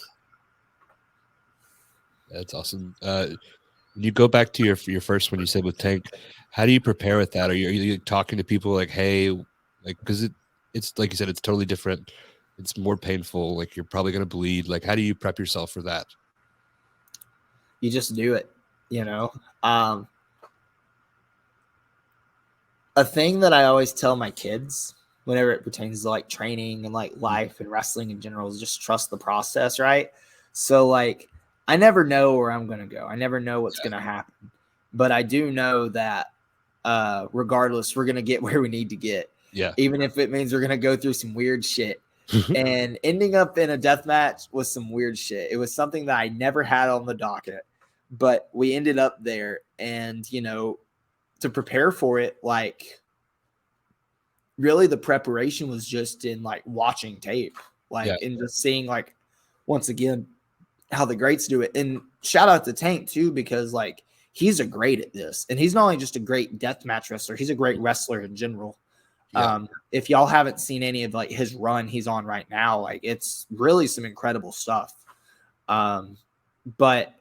that's awesome. When you go back to your first one you said with Tank, how do you prepare with that? Are you talking to people like, hey, like, because it's like you said, it's totally different. It's more painful. Like you're probably gonna bleed. Like, how do you prep yourself for that? You just do it, you know. A thing that I always tell my kids whenever it pertains to like training and like life and wrestling in general is just trust the process, right? So like I never know where I'm gonna go. I never know what's gonna happen. But I do know that regardless, we're gonna get where we need to get. Even if it means we're gonna go through some weird shit. And ending up in a death match was some weird shit. It was something that I never had on the docket, but we ended up there. And, you know, to prepare for it, like really the preparation was just in like watching tape, like and just seeing like once again how the greats do it. And shout out to Tank too, because like he's a great at this, and he's not only just a great deathmatch wrestler, he's a great wressler in general. If y'all haven't seen any of like his run he's on right now, like it's really some incredible stuff. But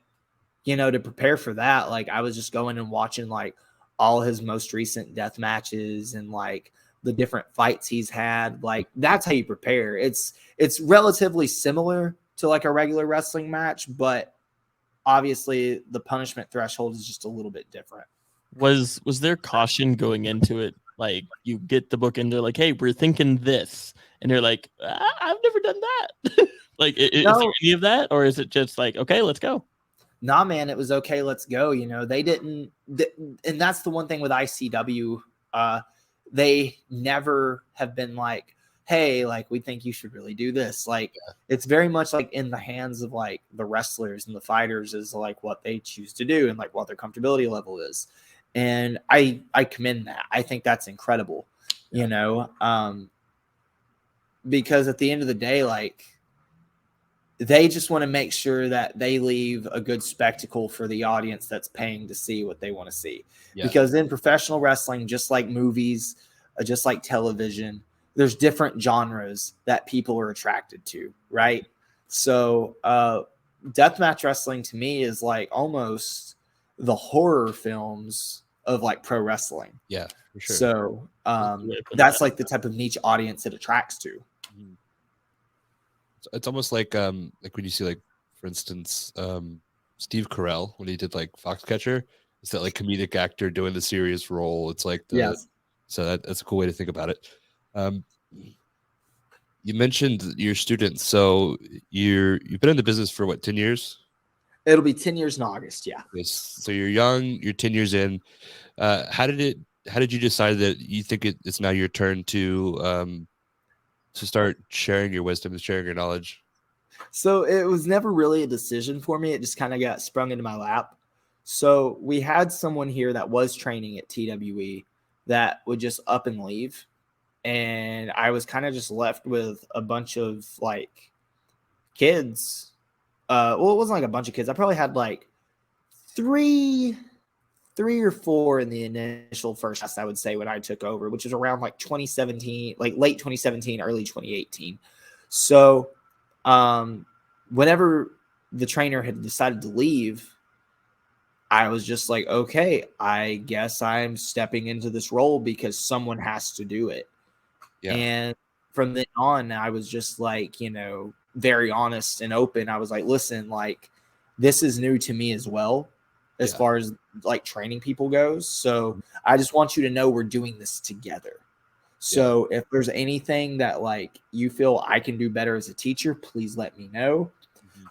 you know, to prepare for that, like I was just going and watching like all his most recent death matches and like the different fights he's had. Like that's how you prepare. It's relatively similar to like a regular wrestling match, but obviously the punishment threshold is just a little bit different. Was there caution going into it? Like you get the book and they're like, hey, we're thinking this, and they're like, I've never done that. Like is there any of that, or is it just like, okay, let's go? Nah, man, it was okay, let's go. You know, they didn't, and that's the one thing with ICW. They never have been like, hey, like we think you should really do this. Like it's very much like in the hands of like the wrestlers and the fighters is like what they choose to do and like what their comfortability level is. And I commend that. I think that's incredible, you know, because at the end of the day, like they just want to make sure that they leave a good spectacle for the audience that's paying to see what they want to see. Because in professional wrestling, just like movies, just like television, there's different genres that people are attracted to, right? So deathmatch wrestling to me is like almost the horror films of like pro wrestling. Yeah, for sure. So that's like the type of niche audience it attracts to. It's almost like when you see like, for instance, Steve Carell when he did like Foxcatcher. It's that like comedic actor doing the serious role. It's like Yes. So that's a cool way to think about it. You mentioned your students. So you've been in the business for what, 10 years? It'll be 10 years in August. Yeah. Yes. So you're young, you're 10 years in. How did you decide that you think it's now your turn to start sharing your wisdom and sharing your knowledge? So it was never really a decision for me. It just kind of got sprung into my lap. So we had someone here that was training at TWE that would just up and leave. And I was kind of just left with a bunch of like kids. Well, it wasn't like a bunch of kids. I probably had like three or four in the initial first class, I would say, when I took over, which was around like 2017, like late 2017, early 2018. So whenever the trainer had decided to leave, I was just like, okay, I guess I'm stepping into this role because someone has to do it. Yeah. And from then on, I was just like, very honest and open. I was like, listen, like, this is new to me as well, as far as like training people goes. So I just want you to know we're doing this together. So if there's anything that like you feel I can do better as a teacher, please let me know,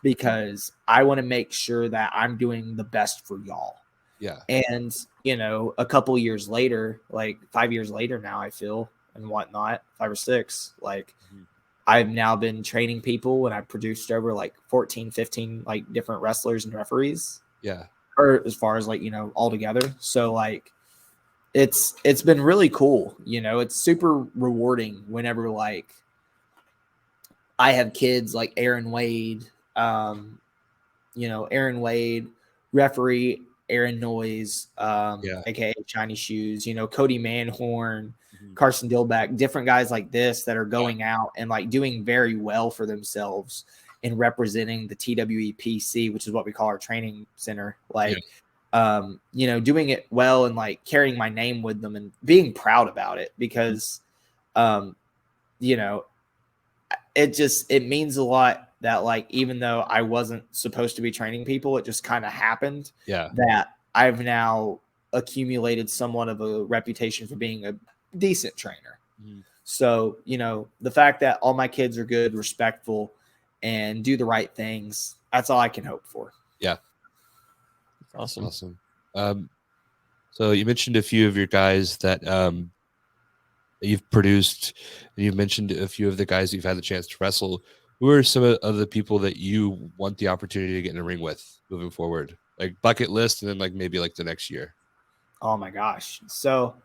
because I want to make sure that I'm doing the best for y'all. Yeah. And, a couple years later, like 5 years later now, I feel, and whatnot, 5 or 6, like I've now been training people and I've produced over like 14, 15 like different wrestlers and referees. Yeah. Or as far as like, all together. So like it's been really cool. It's super rewarding whenever like I have kids like Aaron Wade, Aaron Wade, referee Aaron Noyes, aka Shiny Shoes, Cody Manhorn, Carson Dillback, different guys like this that are going out and like doing very well for themselves in representing the TWEPC, which is what we call our training center. Like, doing it well and like carrying my name with them and being proud about it, because, it means a lot that like, even though I wasn't supposed to be training people, it just kind of happened that I've now accumulated somewhat of a reputation for being a decent trainer. So, the fact that all my kids are good, respectful, and do the right things, that's all I can hope for. Yeah. Awesome. So you mentioned a few of your guys that you've produced, and you've mentioned a few of the guys you've had the chance to wrestle. Who are some of the people that you want the opportunity to get in a ring with moving forward? Like bucket list, and then like maybe like the next year. Oh my gosh. So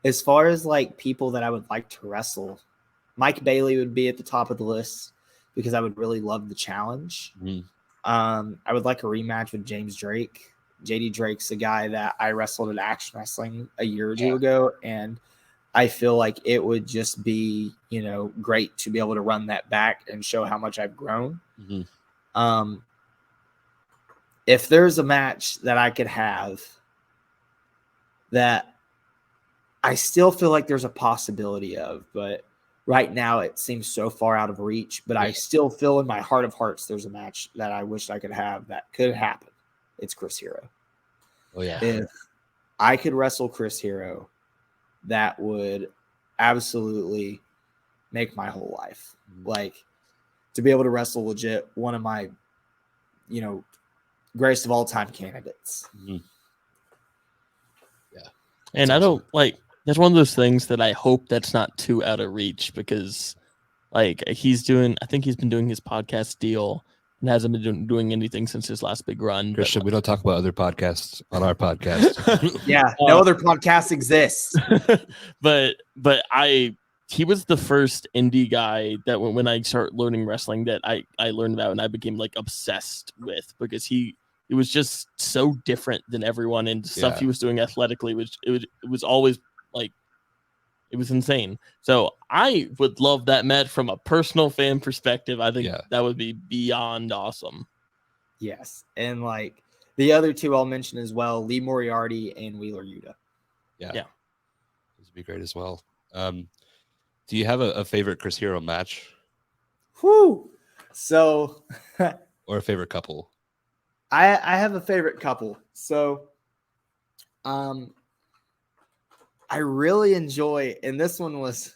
as far as like people that I would like to wrestle, Mike Bailey would be at the top of the list because I would really love the challenge. I would like a rematch with James Drake. JD Drake's a guy that I wrestled at Action Wrestling a year or two ago, and I feel like it would just be, great to be able to run that back and show how much I've grown. If there's a match that I could have that I still feel like there's a possibility of, but right now it seems so far out of reach, but I still feel in my heart of hearts there's a match that I wish I could have that could happen. It's Chris Hero. Oh yeah. If I could wrestle Chris Hero, that would absolutely make my whole life. Like, to be able to wrestle legit one of my, greatest of all time candidates. Yeah. And I don't like, that's one of those things that I hope that's not too out of reach, because like I think he's been doing his podcast deal and hasn't been doing anything since his last big run. Christian, we don't talk about other podcasts on our podcast. No other podcasts exist. but he was the first indie guy that when I started learning wrestling that I learned about and I became like obsessed with, because he was just so different than everyone, and stuff he was doing athletically was always like, it was insane. So I would love that match from a personal fan perspective. I think that would be beyond awesome. Yes. And like the other two I'll mention as well, Lee Moriarty and Wheeler Yuta. Yeah. This would be great as well. Do you have a favorite Chris Hero match? Whew. So or a favorite couple? I have a favorite couple. So, I really enjoy, and this one was,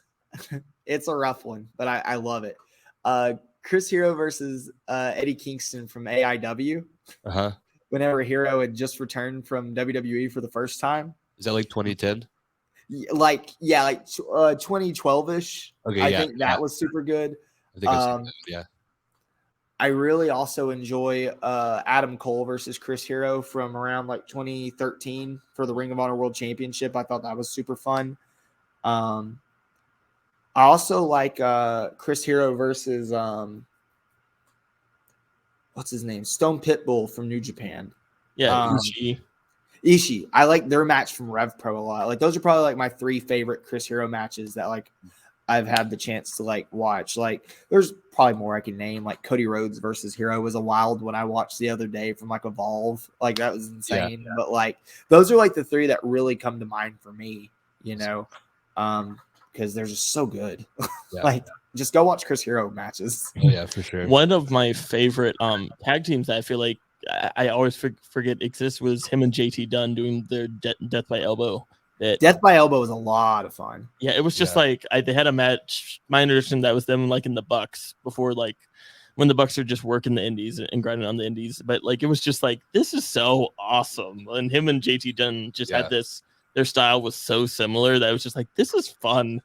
it's a rough one, but I love it. Chris Hero versus Eddie Kingston from AIW. Whenever Hero had just returned from WWE for the first time. Is that like 2010? Like 2012ish. Okay, I think that was super good. I think I've seen that, yeah. I really also enjoy Adam Cole versus Chris Hero from around like 2013 for the Ring of Honor World Championship. I thought that was super fun. I also like Chris Hero versus what's his name? Stone Pitbull from New Japan. Yeah, Ishii. Ishii. I like their match from Rev Pro a lot. Like those are probably like my 3 favorite Chris Hero matches that like I've had the chance to like watch. Like there's probably more I can name. Like Cody Rhodes versus Hero was a wild one I watched the other day from like Evolve. Like that was insane. Yeah. But like those are like the 3 that really come to mind for me, you know. Because they're just so good. Yeah. Like just go watch Chris Hero matches. Oh yeah, for sure. One of my favorite tag teams that I feel like I always forget exists was him and JT Dunn doing their Death by Elbow. Death by Elbow was a lot of fun. Yeah, it was just like they had a match. My understanding that was them like in the Bucks before, like when the Bucks are just working the indies and grinding on the indies. But like it was just like, this is so awesome. And him and JT Dunn just had this. Their style was so similar that it was just like, this is fun.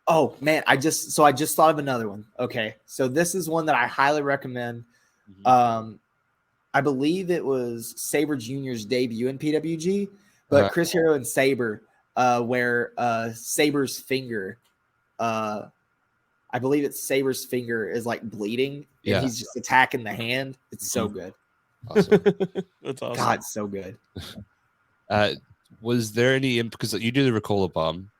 Oh man, I just thought of another one. Okay, so this is one that I highly recommend. I believe it was Sabre Jr.'s debut in PWG, but Chris Hero and Sabre, where Sabre's finger, I believe it's Sabre's finger is like bleeding, and he's just attacking the hand. It's so good. Awesome. That's awesome. God, so good. Was there any, because you do the Ricola bomb?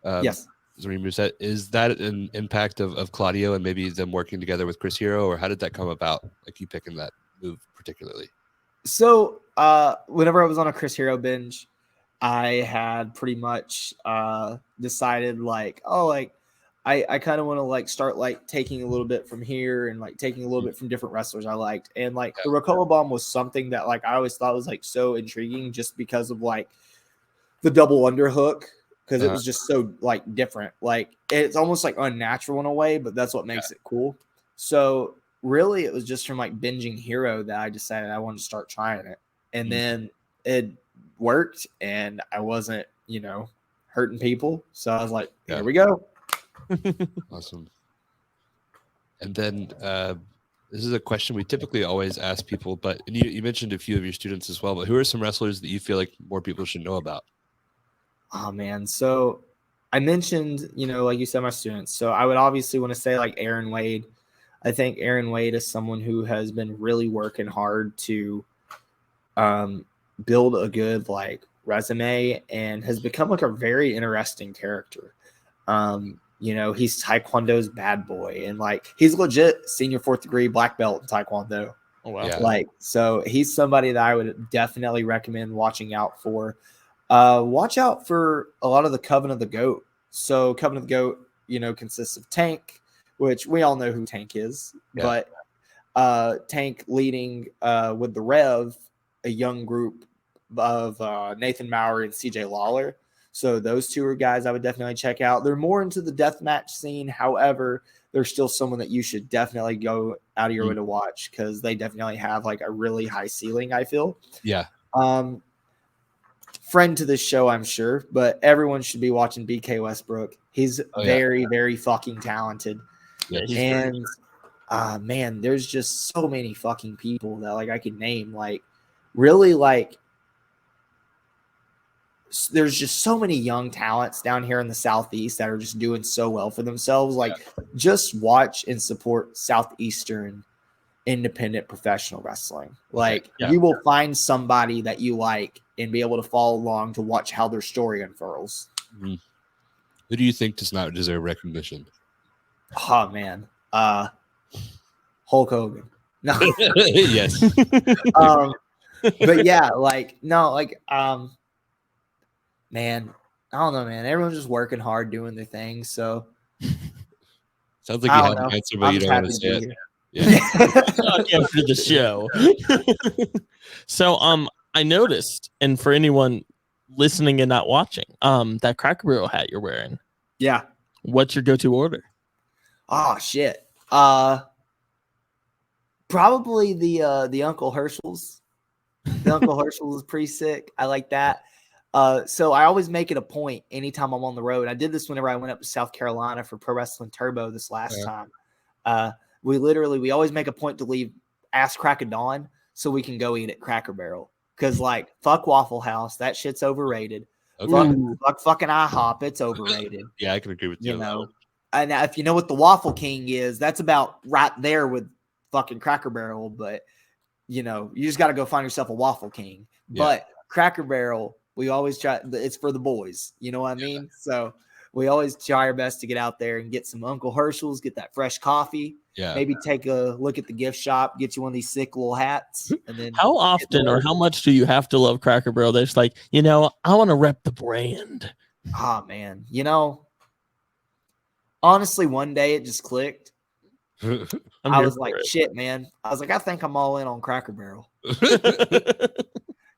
Yes. Is that an impact of Claudio and maybe them working together with Chris Hero, or how did that come about? Like you picking that move particularly? So whenever I was on a Chris Hero binge, I had pretty much decided like, oh, like I kind of want to like start like taking a little bit from here and like taking a little bit from different wrestlers I liked. And like the Ricola bomb was something that like I always thought was like so intriguing just because of like the double underhook. Because it was just so like different. Like it's almost like unnatural in a way, but that's what makes it cool. So really it was just from like binging Hero that I decided I wanted to start trying it. And then it worked and I wasn't, you know, hurting people. So I was like, here we go. Awesome. And then this is a question we typically always ask people, but and you mentioned a few of your students as well, but who are some wrestlers that you feel like more people should know about? Oh man, so I mentioned, you know, like you said, my students. So I would obviously want to say like Aaron Wade. I think Aaron Wade is someone who has been really working hard to build a good like resume and has become like a very interesting character. You know, he's Taekwondo's bad boy and like he's legit senior 4th degree black belt in Taekwondo. Oh wow. Yeah. Like so he's somebody that I would definitely recommend watching out for. Watch out for a lot of the Covenant of the Goat. So Covenant of the Goat, you know, consists of Tank, which we all know who Tank is, but Tank leading with the Rev, a young group of Nathan Maurer and CJ Lawler. So those 2 are guys I would definitely check out. They're more into the deathmatch scene. However, they're still someone that you should definitely go out of your way to watch because they definitely have like a really high ceiling, I feel. Yeah. Friend to this show, I'm sure, but everyone should be watching BK Westbrook. He's very, very fucking talented. Yeah, and man, there's just so many fucking people that like I can name. Like, really, like, there's just so many young talents down here in the Southeast that are just doing so well for themselves. Like, just watch and support Southeastern independent professional wrestling. Like you will find somebody that you like and be able to follow along to watch how their story unfurls. Who do you think does not deserve recognition? Oh man, Hulk Hogan. No. Yes. But yeah, like no, like man, I don't know, man. Everyone's just working hard doing their thing. So sounds like you have an answer, but you don't want to say it. Yeah. Talk after the show. So I noticed, and for anyone listening and not watching, that Cracker Barrel hat you're wearing. Yeah. What's your go-to order? Oh shit. Probably the Uncle Herschel's. The Uncle Herschel is pretty sick. I like that. So I always make it a point anytime I'm on the road. I did this whenever I went up to South Carolina for Pro Wrestling Turbo this last time. We always make a point to leave ass crack of dawn so we can go eat at Cracker Barrel. Because like fuck Waffle House, that shit's overrated. Okay. Fuck fucking IHOP, it's overrated. Yeah, I can agree with you. You know, and if you know what the Waffle King is, that's about right there with fucking Cracker Barrel. But you know, you just got to go find yourself a Waffle King. But Cracker Barrel, we always try. It's for the boys. You know what I mean? So we always try our best to get out there and get some Uncle Herschel's, get that fresh coffee. Yeah. Maybe take a look at the gift shop, get you one of these sick little hats. And then how often or how much do you have to love Cracker Barrel? There's like, you know, I want to rep the brand. Oh man, you know, honestly, one day it just clicked. I was like, shit, man. I was like, I think I'm all in on Cracker Barrel.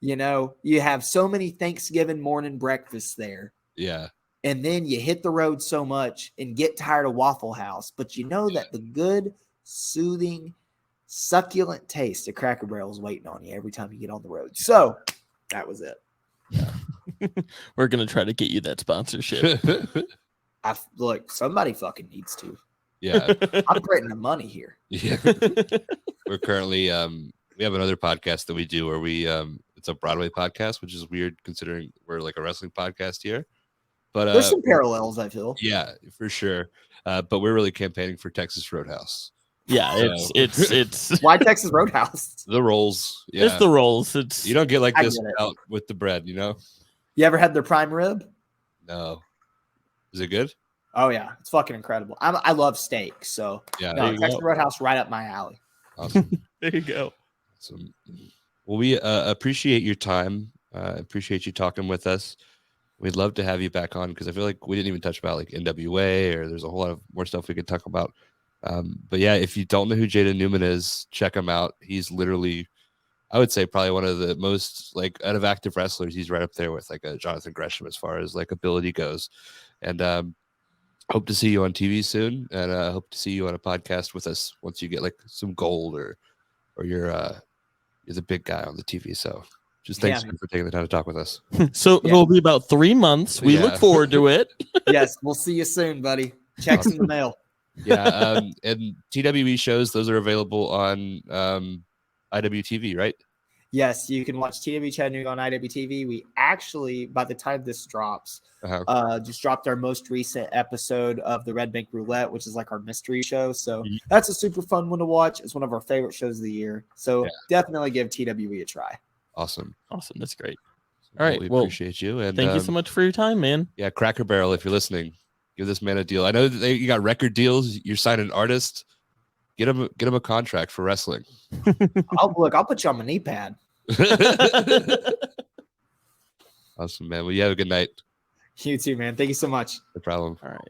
You know, you have so many Thanksgiving morning breakfasts there. Yeah. And then you hit the road so much and get tired of Waffle House. But you know that the good, soothing, succulent taste of Cracker Barrel is waiting on you every time you get on the road. So that was it. Yeah. We're going to try to get you that sponsorship. Look, somebody fucking needs to. Yeah. I'm printing the money here. Yeah. We're currently we have another podcast that we do where we it's a Broadway podcast, which is weird considering we're like a wrestling podcast here. But there's some parallels, I feel. Yeah, for sure. But we're really campaigning for Texas Roadhouse. Yeah, so. it's why Texas Roadhouse? The rolls. Yeah. It's the rolls. It's you don't get like this out with the bread, you know? You ever had their prime rib? No. Is it good? Oh yeah, it's fucking incredible. I love steak, so yeah, Texas Roadhouse right up my alley. Awesome. There you go. Awesome. Well, we appreciate your time. Appreciate you talking with us. We'd love to have you back on because I feel like we didn't even touch about like NWA or there's a whole lot of more stuff we could talk about. But yeah, if you don't know who Jaden Newman is, check him out. He's literally, I would say, probably one of the most like out of active wrestlers. He's right up there with like a Jonathan Gresham as far as like ability goes. And hope to see you on TV soon, and hope to see you on a podcast with us once you get like some gold or you're the big guy on the TV. So just thanks for taking the time to talk with us. So it'll be about 3 months. We look forward to it. Yes, we'll see you soon, buddy. Checks in the mail. Yeah, and TWE shows, those are available on IWTV, right? Yes, you can watch TW Chattanooga on IWTV. We actually, by the time this drops, just dropped our most recent episode of the Red Bank Roulette, which is like our mystery show. So that's a super fun one to watch. It's one of our favorite shows of the year. So definitely give TWE a try. Awesome. That's great. All right. We appreciate you. And thank you so much for your time, man. Yeah, Cracker Barrel, if you're listening, give this man a deal. I know that you got record deals. You're signing artists. Get him a contract for wrestling. I'll put you on my knee pad. Awesome, man. Well, you have a good night. You too, man. Thank you so much. No problem. All right.